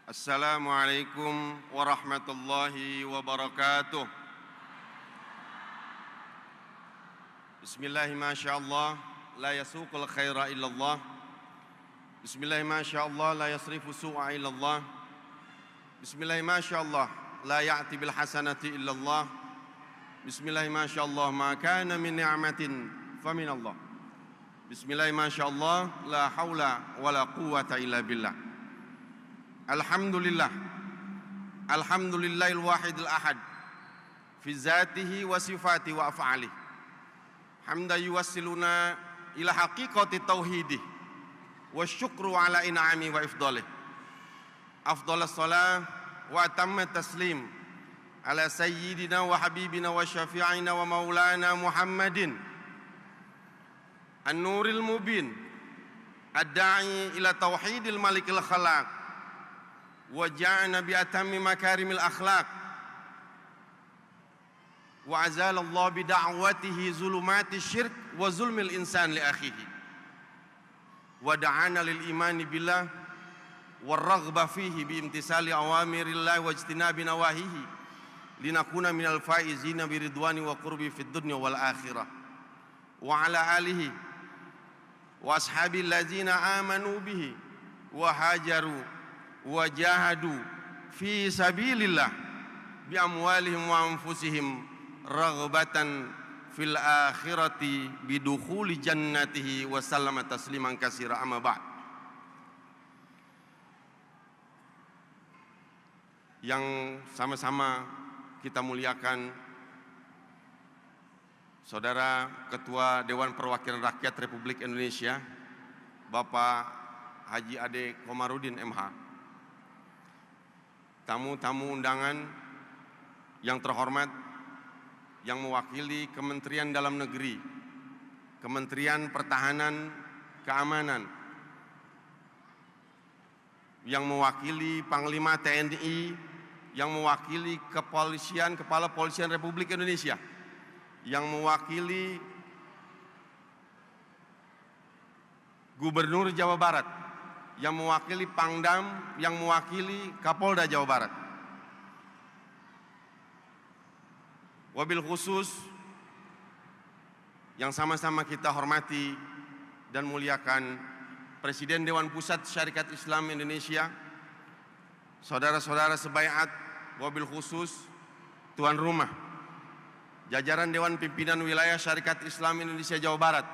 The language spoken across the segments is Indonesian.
Assalamualaikum warahmatullahi wabarakatuh. Bismillahi masyaallah, la yasuqul khaira illallah. Bismillahi masyaallah, la yasrifu su'a illallah. Bismillahi masyaallah, la ya'ti bil hasanati illallah. Bismillahi masyaallah, ma kana min ni'matin famin Allah. Bismillahi masyaallah, la haula wa la quwwata illa billah. Alhamdulillah, alhamdulillahil wahidil ahad fi zatihi wa sifati wa af'alih. Hamda yuwassiluna ila haqiqati tauhidih wa syukru ala in'ami wa ifdalih. Afdalas salah wa atamma taslim ala sayyidina wa habibina wa syafi'ina wa maulana Muhammadin an-nuril mubin ad-da'i ila tauhidil malikil khalaq wa ja'ana bi atammi makarimil akhlaq wa azalallah bi da'watihi zulumati syirk wa zulmil insan li akhihi wa da'ana lil imani billah wa raghba fihi bi imtisali awamirillah wa ijtinabi nawahihi linakuna minal faizina bi ridwani wa qurbi fid dunya wal akhirah wa ala alihi wa ashabil ladzina amanu bihi wa hajaru wajahadu fi sabilillah bi amwalihim wa anfusihim raghbatan fil akhirati bidukhuli jannatihi wa sallama tasliman katsira amma ba'd. Yang sama-sama kita muliakan Saudara Ketua Dewan Perwakilan Rakyat Republik Indonesia Bapak Haji Ade Komarudin MH, tamu-tamu undangan yang terhormat yang mewakili Kementerian Dalam Negeri, Kementerian Pertahanan Keamanan, yang mewakili Panglima TNI, yang mewakili Kepolisian, Kepala Polisian Republik Indonesia, yang mewakili Gubernur Jawa Barat, yang mewakili Pangdam, yang mewakili Kapolda Jawa Barat. Wabil khusus yang sama-sama kita hormati dan muliakan Presiden Dewan Pusat Syarikat Islam Indonesia, saudara-saudara sebaiat, wabil khusus tuan rumah, jajaran Dewan Pimpinan Wilayah Syarikat Islam Indonesia Jawa Barat,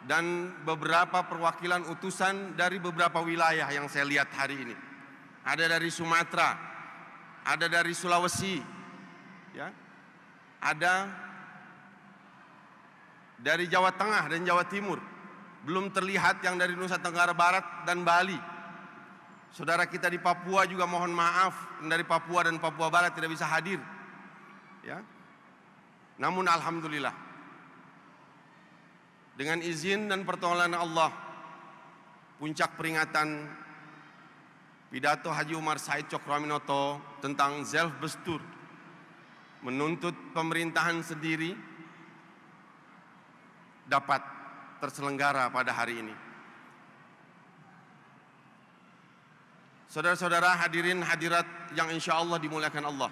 dan beberapa perwakilan utusan dari beberapa wilayah yang saya lihat hari ini. Ada dari Sumatera, ada dari Sulawesi, ya, ada dari Jawa Tengah dan Jawa Timur. Belum terlihat yang dari Nusa Tenggara Barat dan Bali. Saudara kita di Papua juga mohon maaf, dari Papua dan Papua Barat tidak bisa hadir, ya. Namun alhamdulillah, dengan izin dan pertolongan Allah, puncak peringatan pidato Haji Umar Said Cokroaminoto tentang Zelfbestur, menuntut pemerintahan sendiri, dapat terselenggara pada hari ini. Saudara-saudara hadirin hadirat yang insya Allah dimuliakan Allah,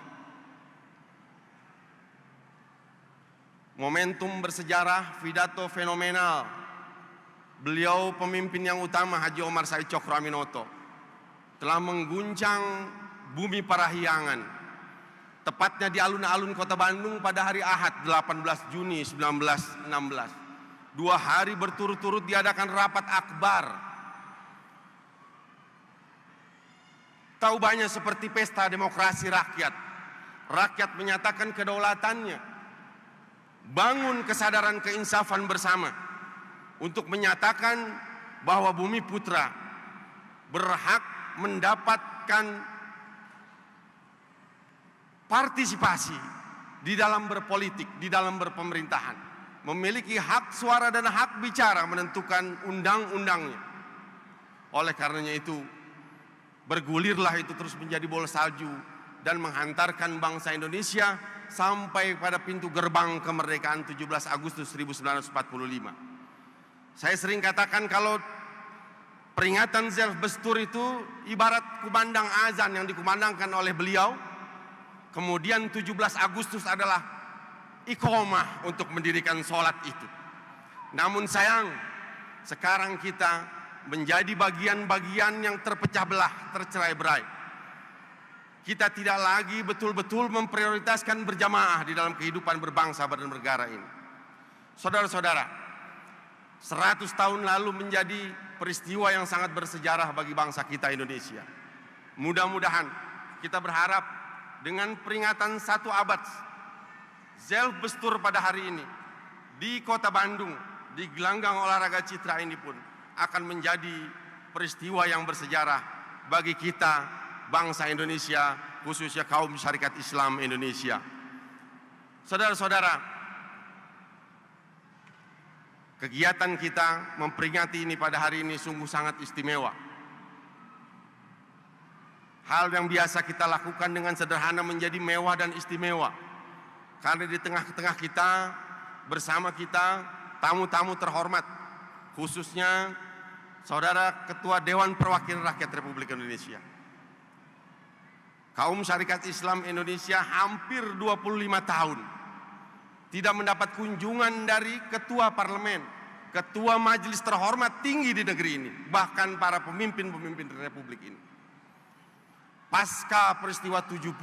momentum bersejarah, pidato fenomenal beliau pemimpin yang utama Haji Umar Said Cokroaminoto telah mengguncang bumi Parahyangan, tepatnya di alun-alun kota Bandung pada hari Ahad 18 Juni 1916. 2 hari berturut-turut diadakan rapat akbar. Taubahnya seperti pesta demokrasi rakyat. Rakyat menyatakan kedaulatannya. Bangun kesadaran keinsafan bersama untuk menyatakan bahwa Bumi Putra berhak mendapatkan partisipasi di dalam berpolitik, di dalam berpemerintahan, memiliki hak suara dan hak bicara menentukan undang-undangnya. Oleh karenanya itu, bergulirlah itu terus menjadi bola salju dan menghantarkan bangsa Indonesia sampai pada pintu gerbang kemerdekaan 17 Agustus 1945. Saya sering katakan kalau Peringatan Zelfbestur itu ibarat kumandang azan yang dikumandangkan oleh beliau. Kemudian 17 Agustus adalah iqomah untuk mendirikan sholat itu. Namun sayang, sekarang kita menjadi bagian-bagian yang terpecah belah, tercerai-berai. Kita tidak lagi betul-betul memprioritaskan berjamaah di dalam kehidupan berbangsa dan bernegara ini. Saudara-saudara, 100 tahun lalu menjadi peristiwa yang sangat bersejarah bagi bangsa kita Indonesia. Mudah-mudahan kita berharap dengan peringatan 1 abad Zelfbestur pada hari ini di Kota Bandung, di gelanggang olahraga Citra ini pun akan menjadi peristiwa yang bersejarah bagi kita bangsa Indonesia, khususnya kaum syarikat Islam Indonesia. Saudara-saudara, kegiatan kita memperingati ini pada hari ini sungguh sangat istimewa. Hal yang biasa kita lakukan dengan sederhana menjadi mewah dan istimewa. Karena di tengah-tengah kita, bersama kita, tamu-tamu terhormat, khususnya Saudara Ketua Dewan Perwakilan Rakyat Republik Indonesia. Kaum syarikat Islam Indonesia hampir 25 tahun tidak mendapat kunjungan dari ketua parlemen, ketua majelis terhormat tinggi di negeri ini, bahkan para pemimpin-pemimpin republik ini. Pasca peristiwa 72.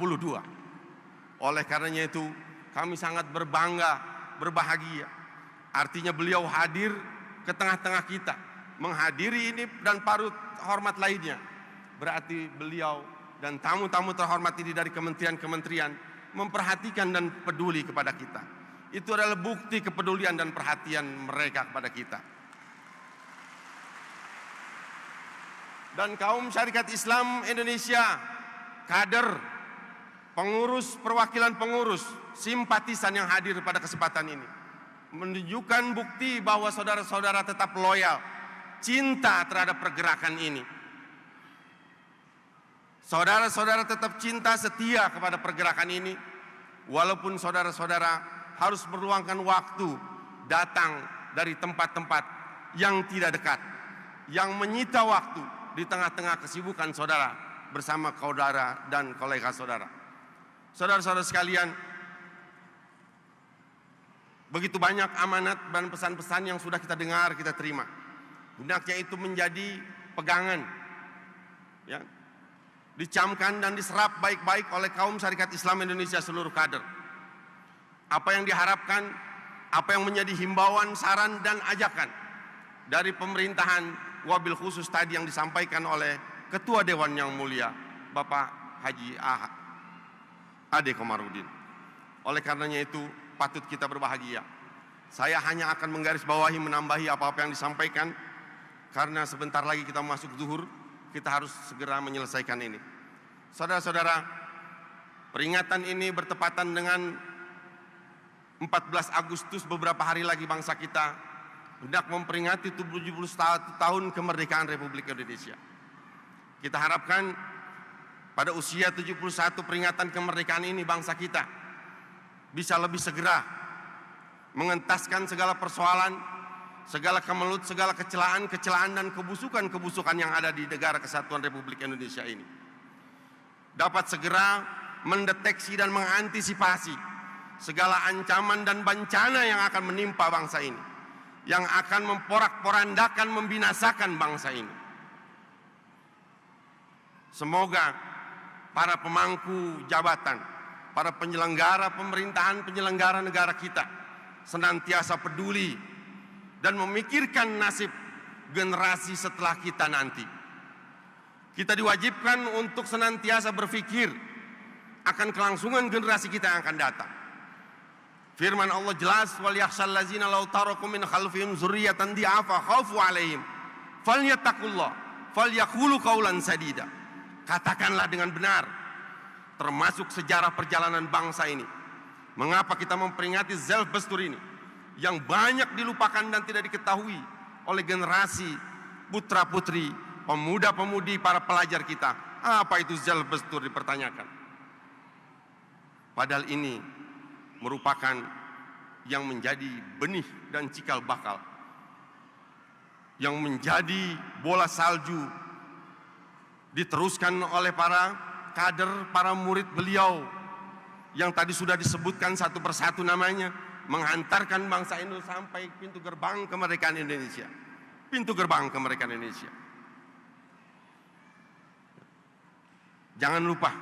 Oleh karenanya itu, kami sangat berbangga, berbahagia. Artinya beliau hadir ke tengah-tengah kita, menghadiri ini dan parut hormat lainnya. Berarti beliau dan tamu-tamu terhormat ini dari kementerian-kementerian memperhatikan dan peduli kepada kita. Itu adalah bukti kepedulian dan perhatian mereka kepada kita. Dan kaum syarikat Islam Indonesia, kader, pengurus, perwakilan pengurus, simpatisan yang hadir pada kesempatan ini menunjukkan bukti bahwa saudara-saudara tetap loyal, cinta terhadap pergerakan ini. Saudara-saudara tetap cinta setia kepada pergerakan ini, walaupun saudara-saudara harus meluangkan waktu datang dari tempat-tempat yang tidak dekat, yang menyita waktu di tengah-tengah kesibukan saudara bersama saudara dan kolega saudara. Saudara-saudara sekalian, begitu banyak amanat dan pesan-pesan yang sudah kita dengar, kita terima. Hendaknya itu menjadi pegangan, ya, dicamkan dan diserap baik-baik oleh kaum syarikat Islam Indonesia seluruh kader. Apa yang diharapkan, apa yang menjadi himbauan, saran dan ajakan dari pemerintahan wabil khusus tadi yang disampaikan oleh Ketua Dewan yang mulia Bapak Haji Ade Komarudin. Oleh karenanya itu patut kita berbahagia. Saya hanya akan menggarisbawahi, menambahi apa-apa yang disampaikan, karena sebentar lagi kita masuk zuhur, kita harus segera menyelesaikan ini. Saudara-saudara, peringatan ini bertepatan dengan 14 Agustus, beberapa hari lagi bangsa kita hendak memperingati 71 tahun kemerdekaan Republik Indonesia. Kita harapkan pada usia 71 peringatan kemerdekaan ini bangsa kita bisa lebih segera mengentaskan segala persoalan, segala kemelut, segala kecelakaan dan kebusukan yang ada di negara kesatuan Republik Indonesia ini. Dapat segera mendeteksi dan mengantisipasi segala ancaman dan bencana yang akan menimpa bangsa ini, yang akan memporak-porandakan, membinasakan bangsa ini. Semoga para pemangku jabatan, para penyelenggara pemerintahan, penyelenggara negara kita senantiasa peduli dan memikirkan nasib generasi setelah kita nanti. Kita diwajibkan untuk senantiasa berpikir akan kelangsungan generasi kita yang akan datang. Firman Allah jelas, wal yakhshal ladzina law taraku min khalfihim dzurriyyatan di'afa khafu 'alaihim falyattaqullah falyaqulu qaulan sadida. Katakanlah dengan benar, termasuk sejarah perjalanan bangsa ini, mengapa kita memperingati Zelfbestur ini yang banyak dilupakan dan tidak diketahui oleh generasi putra-putri, pemuda-pemudi, para pelajar kita. Apa itu Zelfbestur dipertanyakan. Padahal ini merupakan yang menjadi benih dan cikal bakal yang menjadi bola salju diteruskan oleh para kader, para murid beliau yang tadi sudah disebutkan satu persatu namanya, menghantarkan bangsa Indonesia sampai pintu gerbang kemerdekaan Indonesia. Pintu gerbang kemerdekaan Indonesia. Jangan lupa,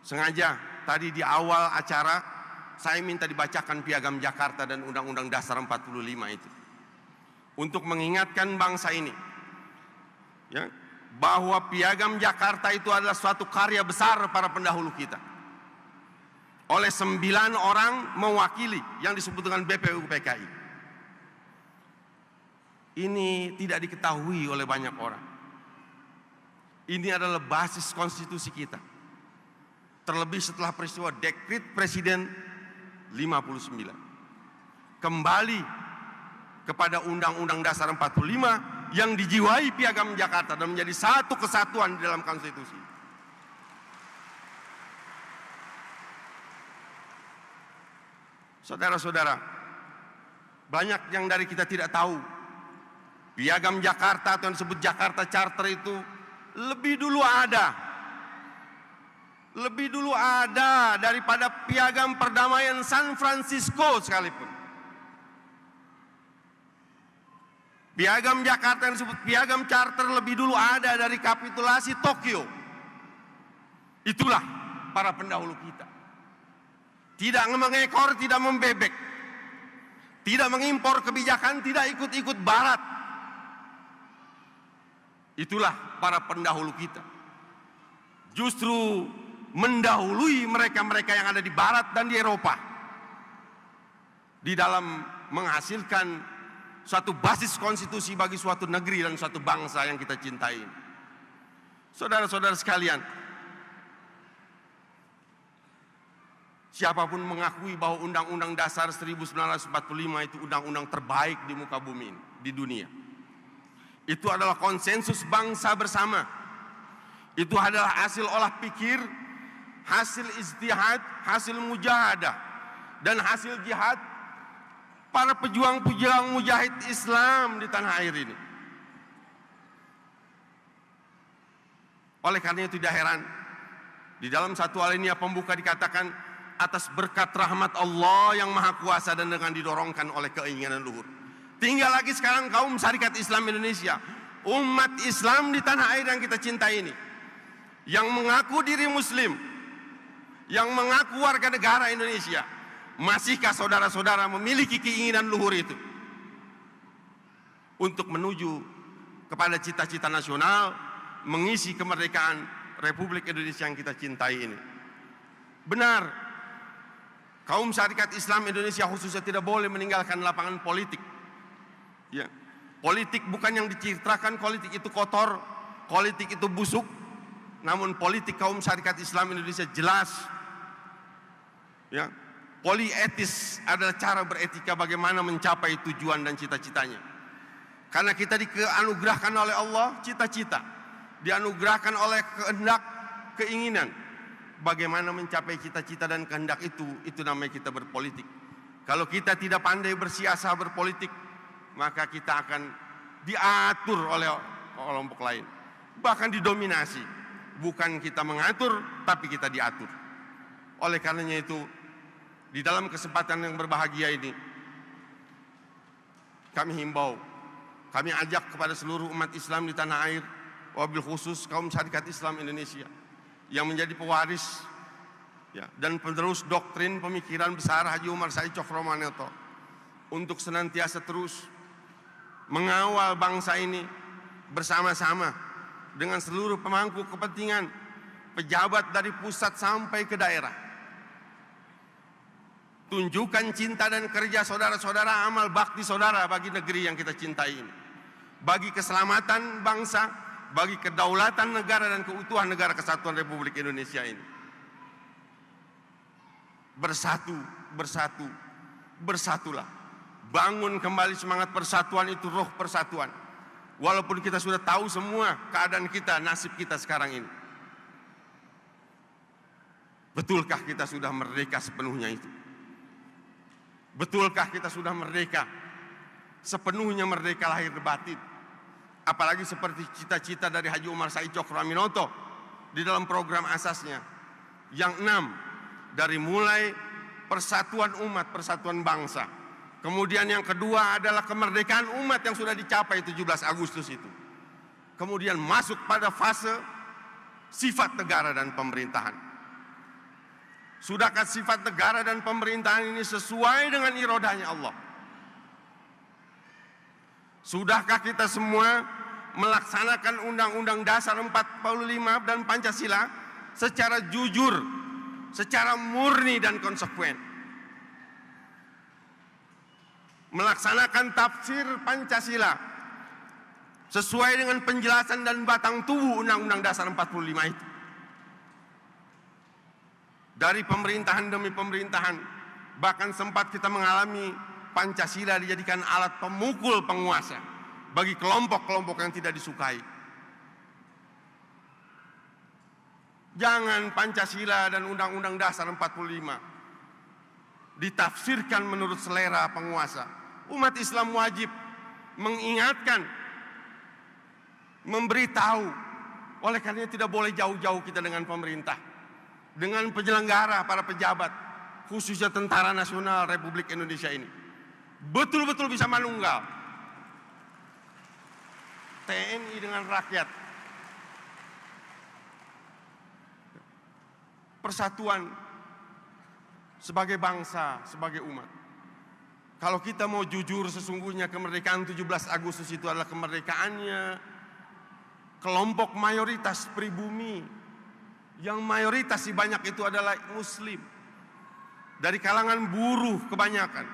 sengaja tadi di awal acara saya minta dibacakan Piagam Jakarta dan Undang-Undang Dasar 45 itu, untuk mengingatkan bangsa ini, ya, bahwa Piagam Jakarta itu adalah suatu karya besar para pendahulu kita, oleh 9 orang mewakili yang disebut dengan BPU PKI. Ini tidak diketahui oleh banyak orang. Ini adalah basis konstitusi kita. Terlebih setelah peristiwa Dekret Presiden 59. Kembali kepada Undang-Undang Dasar 45 yang dijiwai Piagam Jakarta dan menjadi satu kesatuan di dalam konstitusi. Saudara-saudara, banyak yang dari kita tidak tahu. Piagam Jakarta atau yang disebut Jakarta Charter itu lebih dulu ada daripada Piagam Perdamaian San Francisco sekalipun. Piagam Jakarta yang disebut Piagam Charter lebih dulu ada dari kapitulasi Tokyo. Itulah para pendahulu kita. Tidak mengekor, tidak membebek, tidak mengimpor kebijakan, tidak ikut-ikut barat. Itulah para pendahulu kita. Justru mendahului mereka-mereka yang ada di barat dan di Eropa di dalam menghasilkan suatu basis konstitusi bagi suatu negeri dan suatu bangsa yang kita cintai. Saudara-saudara sekalian, siapapun mengakui bahwa Undang-Undang Dasar 1945 itu undang-undang terbaik di muka bumi ini, di dunia. Itu adalah konsensus bangsa bersama. Itu adalah hasil olah pikir, hasil ijtihad, hasil mujahadah, dan hasil jihad para pejuang-pejuang mujahid Islam di tanah air ini. Oleh karena itu tidak heran, di dalam satu alinea pembuka dikatakan, atas berkat rahmat Allah yang maha kuasa dan dengan didorongkan oleh keinginan luhur. Tinggal lagi sekarang kaum syarikat Islam Indonesia, umat Islam di tanah air yang kita cintai ini, yang mengaku diri muslim, yang mengaku warga negara Indonesia. Masihkah saudara-saudara memiliki keinginan luhur itu untuk menuju kepada cita-cita nasional, mengisi kemerdekaan Republik Indonesia yang kita cintai ini? Benar, kaum syarikat Islam Indonesia khususnya tidak boleh meninggalkan lapangan politik. Ya, politik bukan yang dicitrakan politik itu kotor, politik itu busuk. Namun politik kaum syarikat Islam Indonesia jelas, ya, polietis adalah cara beretika bagaimana mencapai tujuan dan cita-citanya. Karena kita dianugerahkan oleh Allah cita-cita, dianugerahkan oleh kehendak, keinginan. Bagaimana mencapai cita-cita dan kehendak itu namanya kita berpolitik. Kalau kita tidak pandai bersiasat berpolitik, maka kita akan diatur oleh kelompok lain, bahkan didominasi. Bukan kita mengatur, tapi kita diatur. Oleh karenanya itu, di dalam kesempatan yang berbahagia ini, kami himbau, kami ajak kepada seluruh umat Islam di tanah air, wabil khusus kaum syarikat Islam Indonesia yang menjadi pewaris, ya, dan penerus doktrin pemikiran besar Haji Umar Said Cokroaminoto, untuk senantiasa terus mengawal bangsa ini bersama-sama dengan seluruh pemangku kepentingan, pejabat dari pusat sampai ke daerah. Tunjukkan cinta dan kerja saudara-saudara, amal bakti saudara bagi negeri yang kita cintai ini, bagi keselamatan bangsa, bagi kedaulatan negara dan keutuhan negara kesatuan Republik Indonesia ini. Bersatu, bersatu, bersatulah. Bangun kembali semangat persatuan itu, roh persatuan. Walaupun kita sudah tahu semua keadaan kita, nasib kita sekarang ini. Betulkah kita sudah merdeka sepenuhnya itu? Betulkah kita sudah merdeka sepenuhnya merdeka lahir batin. Apalagi seperti cita-cita dari Haji Umar Said Cokroaminoto di dalam program asasnya. Yang 6, dari mulai persatuan umat, persatuan bangsa. Kemudian yang kedua adalah kemerdekaan umat yang sudah dicapai 17 Agustus itu. Kemudian masuk pada fase sifat negara dan pemerintahan. Sudahkah sifat negara dan pemerintahan ini sesuai dengan irodahnya Allah? Sudahkah kita semua melaksanakan Undang-Undang Dasar 45 dan Pancasila secara jujur, secara murni dan konsekuen? Melaksanakan tafsir Pancasila sesuai dengan penjelasan dan batang tubuh Undang-Undang Dasar 45 itu. Dari pemerintahan demi pemerintahan, bahkan sempat kita mengalami Pancasila dijadikan alat pemukul penguasa bagi kelompok-kelompok yang tidak disukai. Jangan Pancasila dan Undang-Undang Dasar 45 ditafsirkan menurut selera penguasa. Umat Islam wajib mengingatkan, memberitahu. Oleh karena tidak boleh jauh-jauh kita dengan pemerintah, dengan penyelenggara, para pejabat, khususnya Tentara Nasional Republik Indonesia ini. Betul-betul bisa manunggal. TNI dengan rakyat. Persatuan sebagai bangsa, sebagai umat. Kalau kita mau jujur, sesungguhnya kemerdekaan 17 Agustus itu adalah kemerdekaannya kelompok mayoritas pribumi. Yang mayoritas si banyak itu adalah Muslim. Dari kalangan buruh kebanyakan,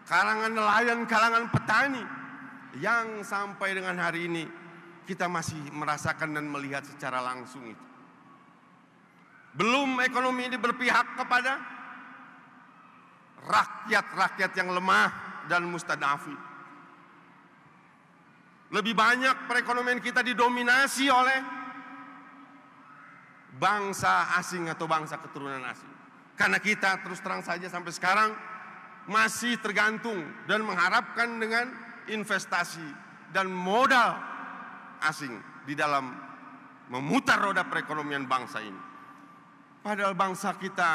kalangan nelayan, kalangan petani, yang sampai dengan hari ini kita masih merasakan dan melihat secara langsung itu. Belum ekonomi ini berpihak kepada rakyat-rakyat yang lemah dan mustadafin. Lebih banyak perekonomian kita didominasi oleh bangsa asing atau bangsa keturunan asing. Karena kita terus terang saja sampai sekarang masih tergantung dan mengharapkan dengan investasi dan modal asing di dalam memutar roda perekonomian bangsa ini. Padahal bangsa kita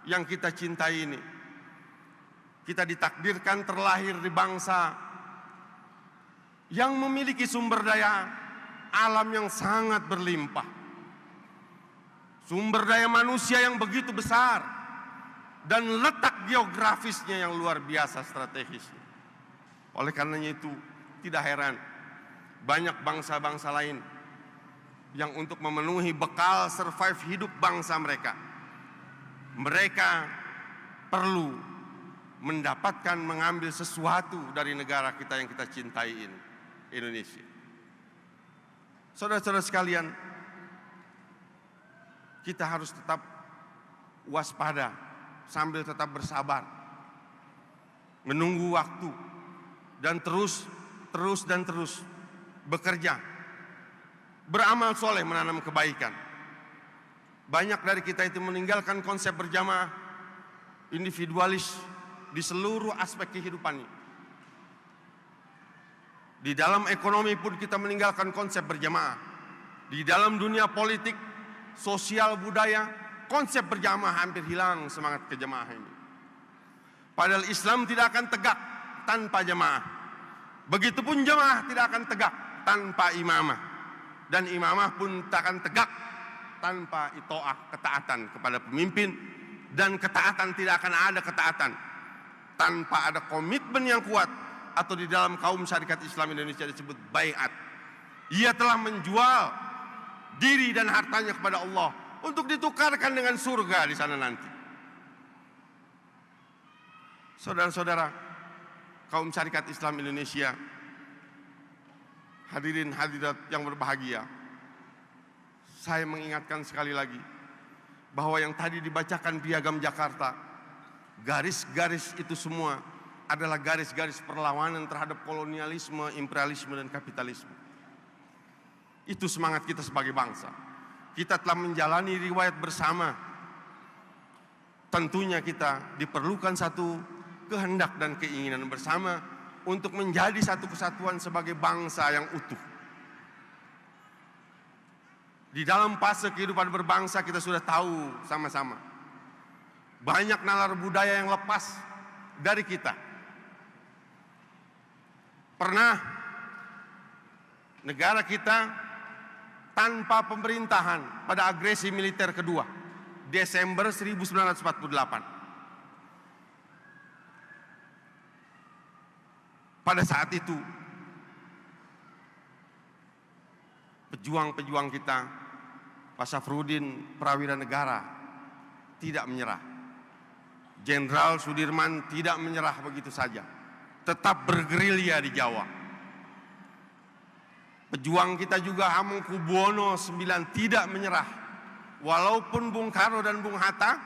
yang kita cintai ini, kita ditakdirkan terlahir di bangsa yang memiliki sumber daya alam yang sangat berlimpah. Sumber daya manusia yang begitu besar. Dan letak geografisnya yang luar biasa strategis. Oleh karenanya itu tidak heran banyak bangsa-bangsa lain yang untuk memenuhi bekal survive hidup bangsa mereka, mereka perlu mendapatkan, mengambil sesuatu dari negara kita yang kita cintai ini, Indonesia. Saudara-saudara sekalian, kita harus tetap waspada sambil tetap bersabar, menunggu waktu, dan terus bekerja, beramal soleh, menanam kebaikan. Banyak dari kita itu meninggalkan konsep berjamaah, individualis di seluruh aspek kehidupannya. Di dalam ekonomi pun kita meninggalkan konsep berjamaah. Di dalam dunia politik, sosial, budaya, konsep berjamaah hampir hilang semangat kejamaah ini. Padahal Islam tidak akan tegak tanpa jamaah. Begitupun jamaah tidak akan tegak tanpa imamah. Dan imamah pun tak akan tegak tanpa itoah, ketaatan kepada pemimpin. Dan ketaatan tidak akan ada ketaatan tanpa ada komitmen yang kuat, atau di dalam kaum syarikat Islam Indonesia disebut baiat. Ia telah menjual diri dan hartanya kepada Allah untuk ditukarkan dengan surga di sana nanti. Saudara-saudara, kaum syarikat Islam Indonesia, hadirin hadirat yang berbahagia, saya mengingatkan sekali lagi bahwa yang tadi dibacakan Piagam Jakarta, garis-garis itu semua adalah garis-garis perlawanan terhadap kolonialisme, imperialisme, dan kapitalisme. Itu semangat kita sebagai bangsa. Kita telah menjalani riwayat bersama. Tentunya kita diperlukan satu kehendak dan keinginan bersama untuk menjadi satu kesatuan sebagai bangsa yang utuh. Di dalam fase kehidupan berbangsa kita sudah tahu sama-sama, banyak nalar budaya yang lepas dari kita. Pernah negara kita tanpa pemerintahan pada agresi militer kedua, Desember 1948. Pada saat itu, pejuang-pejuang kita, Pak Syafruddin Prawira Negara, tidak menyerah. Jenderal Sudirman tidak menyerah begitu saja, tetap bergerilya di Jawa. Pejuang kita juga Hamengkubuwono IX tidak menyerah, walaupun Bung Karno dan Bung Hatta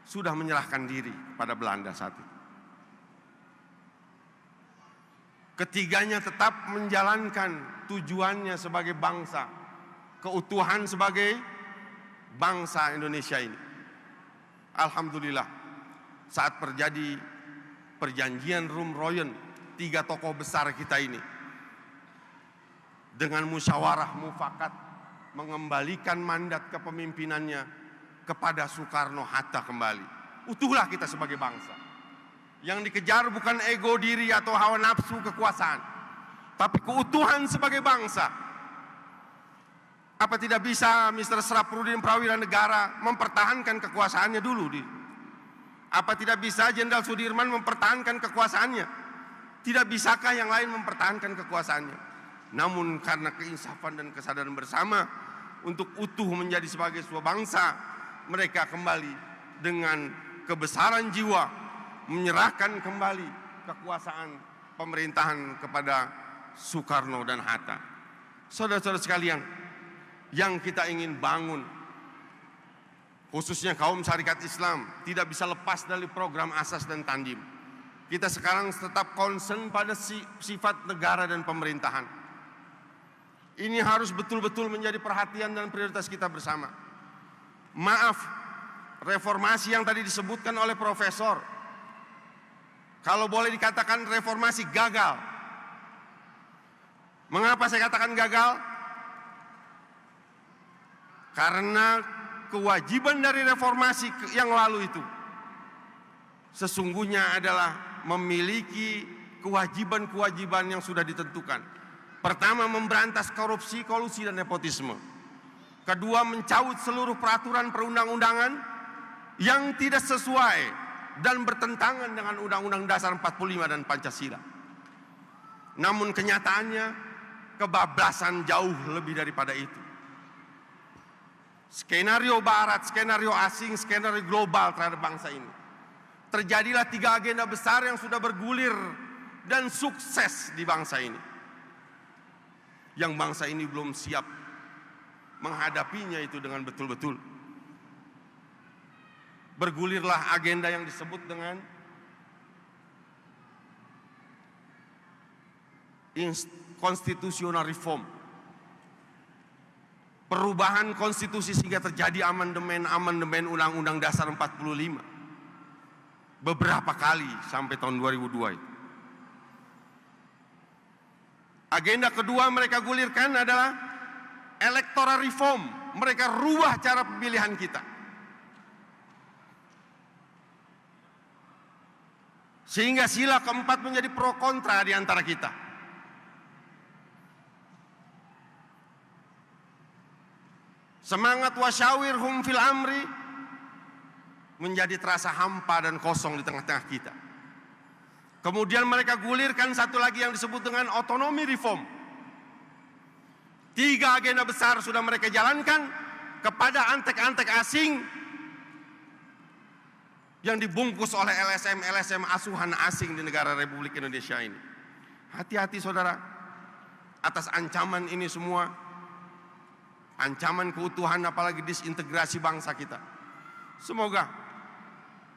sudah menyerahkan diri kepada Belanda saat itu. Ketiganya tetap menjalankan tujuannya sebagai bangsa, keutuhan sebagai bangsa Indonesia ini. Alhamdulillah, saat terjadi perjanjian Rumroyen, tiga tokoh besar kita ini dengan musyawarah mufakat mengembalikan mandat kepemimpinannya kepada Soekarno-Hatta kembali. Utuhlah kita sebagai bangsa. Yang dikejar bukan ego diri atau hawa nafsu kekuasaan, tapi keutuhan sebagai bangsa. Apa tidak bisa Mr. Syafruddin Prawira Negara mempertahankan kekuasaannya dulu? Apa tidak bisa Jenderal Sudirman mempertahankan kekuasaannya? Tidak bisakah yang lain mempertahankan kekuasaannya? Namun karena keinsafan dan kesadaran bersama untuk utuh menjadi sebagai sebuah bangsa, mereka kembali dengan kebesaran jiwa menyerahkan kembali kekuasaan pemerintahan kepada Soekarno dan Hatta. Saudara-saudara sekalian, yang kita ingin bangun, khususnya kaum syarikat Islam, tidak bisa lepas dari program asas dan tandim. Kita sekarang tetap concern pada sifat negara dan pemerintahan. Ini harus betul-betul menjadi perhatian dan prioritas kita bersama. Maaf, reformasi yang tadi disebutkan oleh Profesor, kalau boleh dikatakan reformasi gagal. Mengapa saya katakan gagal? Karena kewajiban dari reformasi yang lalu itu sesungguhnya adalah memiliki kewajiban-kewajiban yang sudah ditentukan. Pertama, memberantas korupsi, kolusi, dan nepotisme. Kedua, mencabut seluruh peraturan perundang-undangan yang tidak sesuai dan bertentangan dengan Undang-Undang Dasar 45 dan Pancasila. Namun kenyataannya kebablasan jauh lebih daripada itu. Skenario barat, skenario asing, skenario global terhadap bangsa ini. Terjadilah tiga agenda besar yang sudah bergulir dan sukses di bangsa ini. Yang bangsa ini belum siap menghadapinya itu dengan betul-betul. Bergulirlah agenda yang disebut dengan constitutional reform. Perubahan konstitusi sehingga terjadi amandemen Undang-Undang Dasar 45. Beberapa kali sampai tahun 2002 itu. Agenda kedua mereka gulirkan adalah electoral reform. Mereka rubah cara pemilihan kita. Sehingga sila keempat menjadi pro kontra di antara kita. Semangat wasyawirhum fil amri menjadi terasa hampa dan kosong di tengah-tengah kita. Kemudian mereka gulirkan satu lagi yang disebut dengan otonomi reform. Tiga agenda besar sudah mereka jalankan kepada antek-antek asing yang dibungkus oleh LSM asuhan asing di negara Republik Indonesia ini. Hati-hati saudara, atas ancaman ini semua, ancaman keutuhan apalagi disintegrasi bangsa kita. Semoga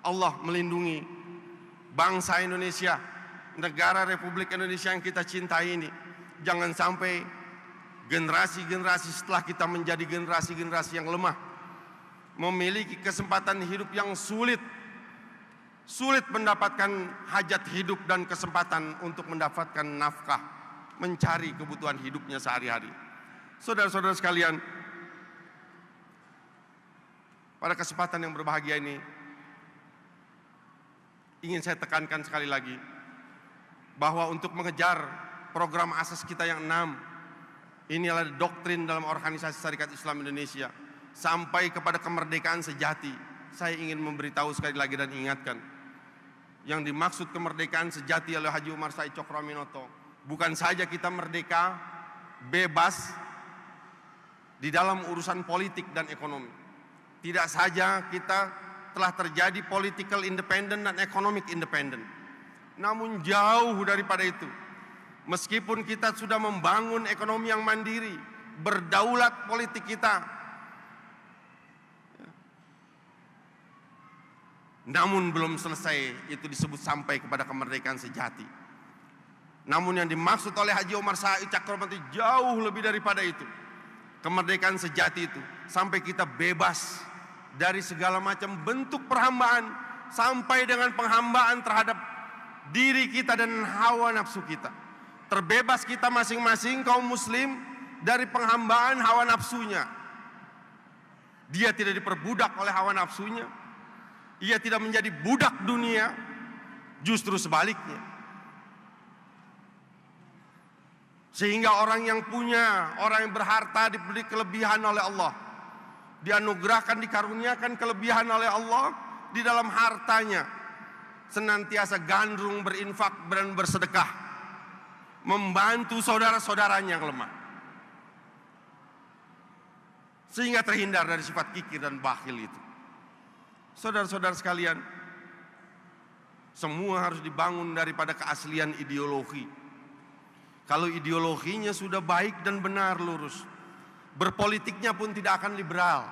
Allah melindungi bangsa Indonesia, negara Republik Indonesia yang kita cintai ini. Jangan sampai generasi-generasi setelah kita menjadi generasi-generasi yang lemah, memiliki kesempatan hidup yang sulit sulit mendapatkan hajat hidup dan kesempatan untuk mendapatkan nafkah, mencari kebutuhan hidupnya sehari-hari. Saudara-saudara sekalian, pada kesempatan yang berbahagia ini, ingin saya tekankan sekali lagi, bahwa untuk mengejar program asas kita yang 6, ini adalah doktrin dalam Organisasi Sarekat Islam Indonesia, sampai kepada kemerdekaan sejati. Saya ingin memberitahu sekali lagi dan ingatkan, yang dimaksud kemerdekaan sejati oleh Haji Umar Said Cokroaminoto, bukan saja kita merdeka, bebas di dalam urusan politik dan ekonomi. Tidak saja kita telah terjadi political independent dan economic independent. Namun jauh daripada itu, meskipun kita sudah membangun ekonomi yang mandiri, berdaulat politik kita, namun belum selesai itu disebut sampai kepada kemerdekaan sejati. Namun yang dimaksud oleh Haji Umar Said Cokroaminoto jauh lebih daripada itu. Kemerdekaan sejati itu sampai kita bebas dari segala macam bentuk perhambaan, sampai dengan penghambaan terhadap diri kita dan hawa nafsu kita. Terbebas kita masing-masing kaum muslim dari penghambaan hawa nafsunya. Dia tidak diperbudak oleh hawa nafsunya, ia tidak menjadi budak dunia, justru sebaliknya. Sehingga orang yang punya, orang yang berharta diberi kelebihan oleh Allah, dianugerahkan, dikaruniakan kelebihan oleh Allah di dalam hartanya, senantiasa gandrung berinfak dan bersedekah, membantu saudara-saudaranya yang lemah, sehingga terhindar dari sifat kikir dan bakhil itu. Saudara-saudara sekalian, semua harus dibangun daripada keaslian ideologi. Kalau ideologinya sudah baik dan benar, lurus, berpolitiknya pun tidak akan liberal,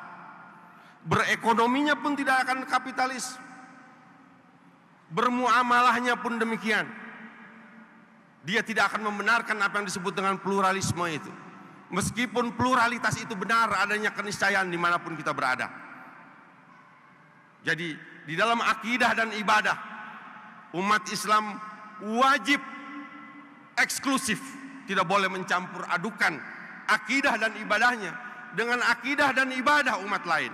berekonominya pun tidak akan kapitalis, bermuamalahnya pun demikian. Dia tidak akan membenarkan apa yang disebut dengan pluralisme itu. Meskipun pluralitas itu benar, adanya keniscayaan dimanapun kita berada. Jadi di dalam akidah dan ibadah, umat Islam wajib eksklusif, tidak boleh mencampur adukan akidah dan ibadahnya dengan akidah dan ibadah umat lain.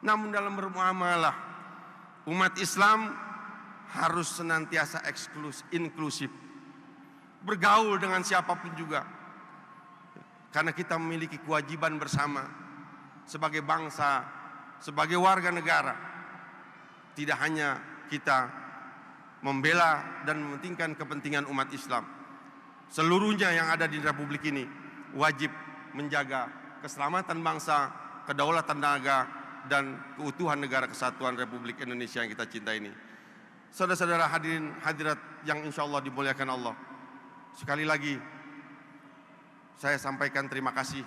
Namun dalam bermuamalah, umat Islam harus senantiasa inklusif, bergaul dengan siapapun juga, karena kita memiliki kewajiban bersama sebagai bangsa, sebagai warga negara. Tidak hanya kita membela dan mementingkan kepentingan umat Islam, seluruhnya yang ada di Republik ini wajib menjaga keselamatan bangsa, kedaulatan negara, dan keutuhan negara kesatuan Republik Indonesia yang kita cinta ini. Saudara-saudara hadirin hadirat yang insya Allah dimuliakan Allah, sekali lagi saya sampaikan terima kasih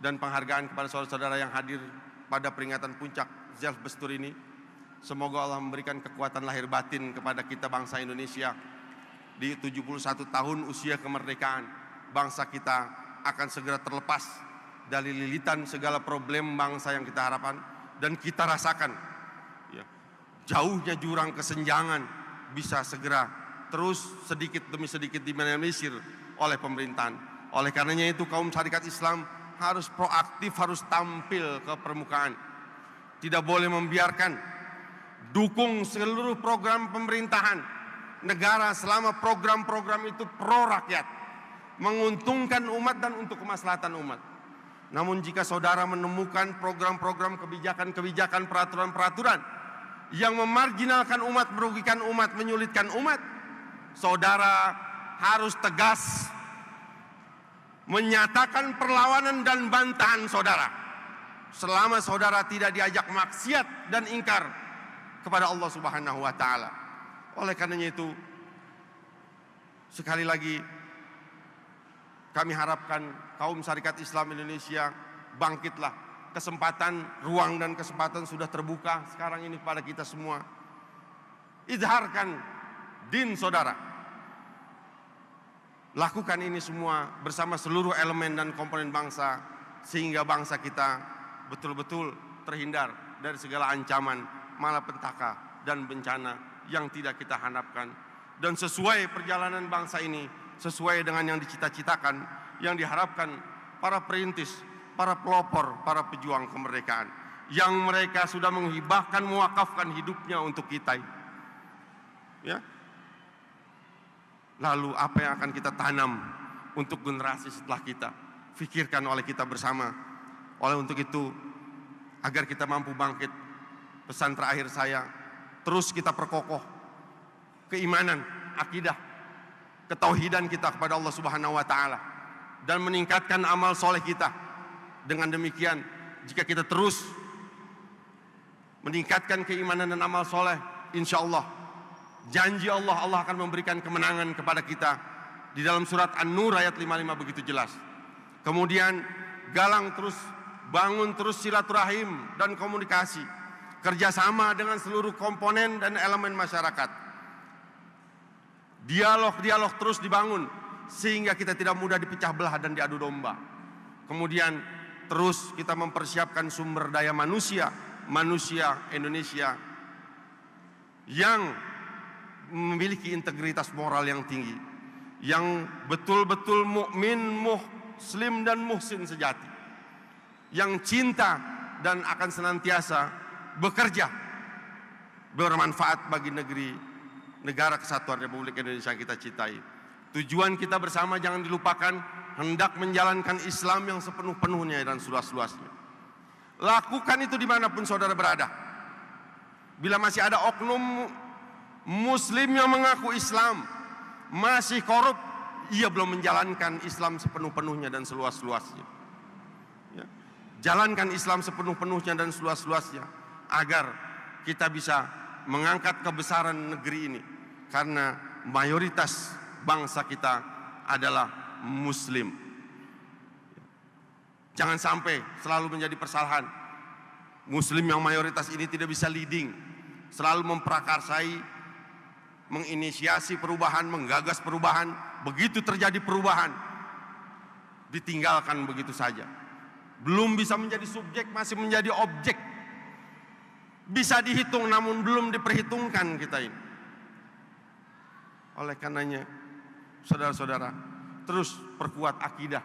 dan penghargaan kepada saudara-saudara yang hadir pada peringatan puncak Zelf Bestur ini. Semoga Allah memberikan kekuatan lahir batin kepada kita bangsa Indonesia. Di 71 tahun usia kemerdekaan, bangsa kita akan segera terlepas dari lilitan segala problem bangsa yang kita harapkan dan kita rasakan. Ya, jauhnya jurang kesenjangan bisa segera terus sedikit demi sedikit diminimalisir oleh pemerintahan. Oleh karenanya itu kaum syarikat Islam harus proaktif, harus tampil ke permukaan. Tidak boleh membiarkan, dukung seluruh program pemerintahan negara selama program-program itu pro rakyat, menguntungkan umat dan untuk kemaslahatan umat. Namun jika saudara menemukan program-program kebijakan-kebijakan, peraturan-peraturan yang memarginalkan umat, merugikan umat, menyulitkan umat, saudara harus tegas menyatakan perlawanan dan bantahan saudara, selama saudara tidak diajak maksiat dan ingkar kepada Allah Subhanahu wa taala. Oleh karenanya itu, sekali lagi kami harapkan kaum syarikat Islam Indonesia bangkitlah. Kesempatan, ruang dan kesempatan sudah terbuka sekarang ini pada kita semua. Izharkan din saudara. Lakukan ini semua bersama seluruh elemen dan komponen bangsa, sehingga bangsa kita betul-betul terhindar dari segala ancaman malapetaka dan bencana yang tidak kita harapkan. Dan sesuai perjalanan bangsa ini, sesuai dengan yang dicita-citakan, yang diharapkan para perintis, para pelopor, para pejuang kemerdekaan, yang mereka sudah menghibahkan, mewakafkan hidupnya untuk kita. Ya. Lalu apa yang akan kita tanam untuk generasi setelah kita? Fikirkan oleh kita bersama. Oleh untuk itu, agar kita mampu bangkit, pesan terakhir saya, terus kita perkokoh keimanan, akidah, ketauhidan kita kepada Allah Subhanahu wa taala dan meningkatkan amal soleh kita. Dengan demikian, jika kita terus meningkatkan keimanan dan amal soleh, insya Allah janji Allah akan memberikan kemenangan kepada kita. Di dalam surat An-Nur ayat 55 begitu jelas. Kemudian galang terus, bangun terus silaturahim dan komunikasi, kerjasama dengan seluruh komponen dan elemen masyarakat. Dialog-dialog terus dibangun sehingga kita tidak mudah dipecah belah dan diadu domba. Kemudian terus kita mempersiapkan sumber daya manusia Indonesia yang memiliki integritas moral yang tinggi, yang betul-betul mukmin, muslim dan muhsin sejati, yang cinta dan akan senantiasa bekerja bermanfaat bagi negara kesatuan Republik Indonesia yang kita cintai. Tujuan kita bersama jangan dilupakan, hendak menjalankan Islam yang sepenuh-penuhnya dan seluas-luasnya. Lakukan itu dimanapun saudara berada. Bila masih ada oknum muslim yang mengaku Islam masih korup, ia belum menjalankan Islam sepenuh-penuhnya dan seluas-luasnya. Ya. Jalankan Islam sepenuh-penuhnya dan seluas-luasnya agar kita bisa mengangkat kebesaran negeri ini, karena mayoritas bangsa kita adalah muslim. Jangan sampai selalu menjadi persalahan muslim yang mayoritas ini tidak bisa leading, selalu memprakarsai, menginisiasi perubahan, menggagas perubahan, begitu terjadi perubahan ditinggalkan begitu saja. Belum bisa menjadi subjek, masih menjadi objek. Bisa dihitung namun belum diperhitungkan kita ini. Oleh karenanya, saudara-saudara, terus perkuat akidah,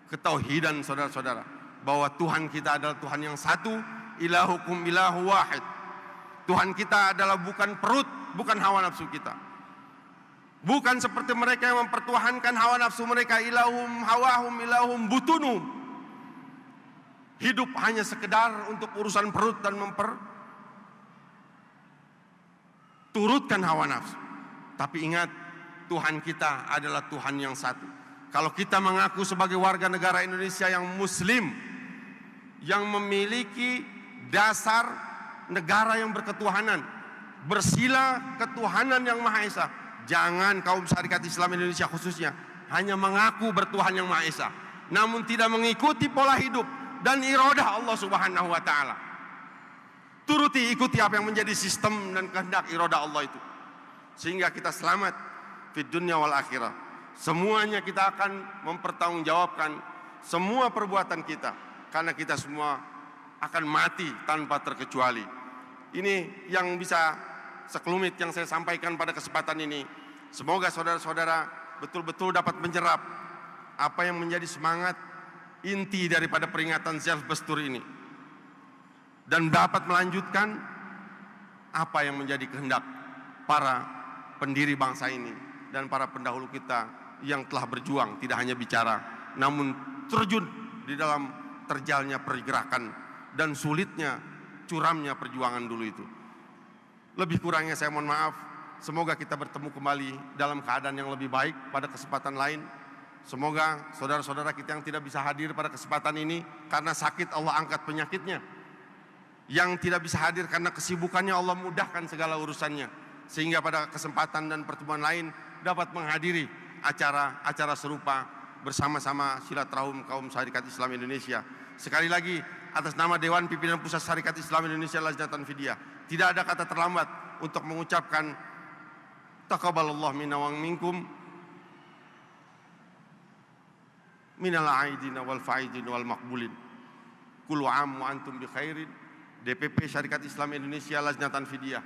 ketauhidan saudara-saudara, bahwa Tuhan kita adalah Tuhan yang satu, ilahukum ilahu wahid. Tuhan kita adalah bukan perut, bukan hawa nafsu kita. Bukan seperti mereka yang mempertuhankan hawa nafsu mereka, ilahum hawahum ilahum butunum. Hidup hanya sekedar untuk urusan perut dan turutkan hawa nafsu. Tapi ingat, Tuhan kita adalah Tuhan yang satu. Kalau kita mengaku sebagai warga negara Indonesia yang muslim, yang memiliki dasar negara yang berketuhanan, bersila ketuhanan yang Maha Esa, jangan kaum syarikat Islam Indonesia khususnya hanya mengaku bertuhan yang Maha Esa, namun tidak mengikuti pola hidup dan iradah Allah Subhanahu wa taala. Turuti, ikuti apa yang menjadi sistem dan kehendak iradah Allah itu, sehingga kita selamat fid dunya wal akhirah. Semuanya kita akan mempertanggungjawabkan semua perbuatan kita, karena kita semua akan mati tanpa terkecuali. Ini yang bisa sekelumit yang saya sampaikan pada kesempatan ini. Semoga saudara-saudara betul-betul dapat menyerap apa yang menjadi semangat inti daripada peringatan Zilfestur ini, dan dapat melanjutkan apa yang menjadi kehendak para pendiri bangsa ini dan para pendahulu kita yang telah berjuang, tidak hanya bicara namun terjun di dalam terjalnya pergerakan dan sulitnya, curamnya perjuangan dulu itu. Lebih kurangnya saya mohon maaf. Semoga kita bertemu kembali dalam keadaan yang lebih baik pada kesempatan lain. Semoga saudara-saudara kita yang tidak bisa hadir pada kesempatan ini karena sakit, Allah angkat penyakitnya. Yang tidak bisa hadir karena kesibukannya, Allah mudahkan segala urusannya, sehingga pada kesempatan dan pertemuan lain dapat menghadiri acara-acara serupa bersama-sama silaturahim kaum syarikat Islam Indonesia. Sekali lagi, atas nama Dewan Pimpinan Pusat Syarikat Islam Indonesia Lajnatan Fidyah, tidak ada kata terlambat untuk mengucapkan taqabbalallahu minna wa minkum minal aidin wal faidin wal maqbulin. Kullu am wa antum bi khairin. DPP Syarikat Islam Indonesia Lajnatan Fidiyah,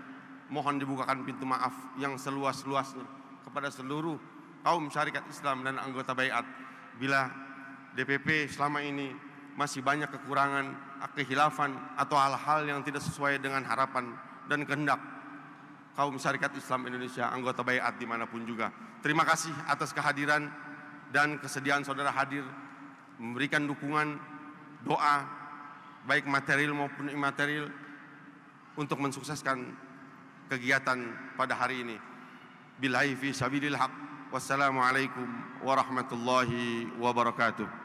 mohon dibukakan pintu maaf yang seluas-luasnya kepada seluruh kaum syarikat Islam dan anggota baiat. Bila DPP selama ini masih banyak kekurangan, kekhilafan atau hal-hal yang tidak sesuai dengan harapan dan kehendak kaum syarikat Islam Indonesia, anggota baiat dimanapun juga. Terima kasih atas kehadiran dan kesediaan saudara hadir memberikan dukungan, doa, baik material maupun imaterial untuk mensukseskan kegiatan pada hari ini. Billahi fi sabilil haq. Wassalamualaikum warahmatullahi wabarakatuh.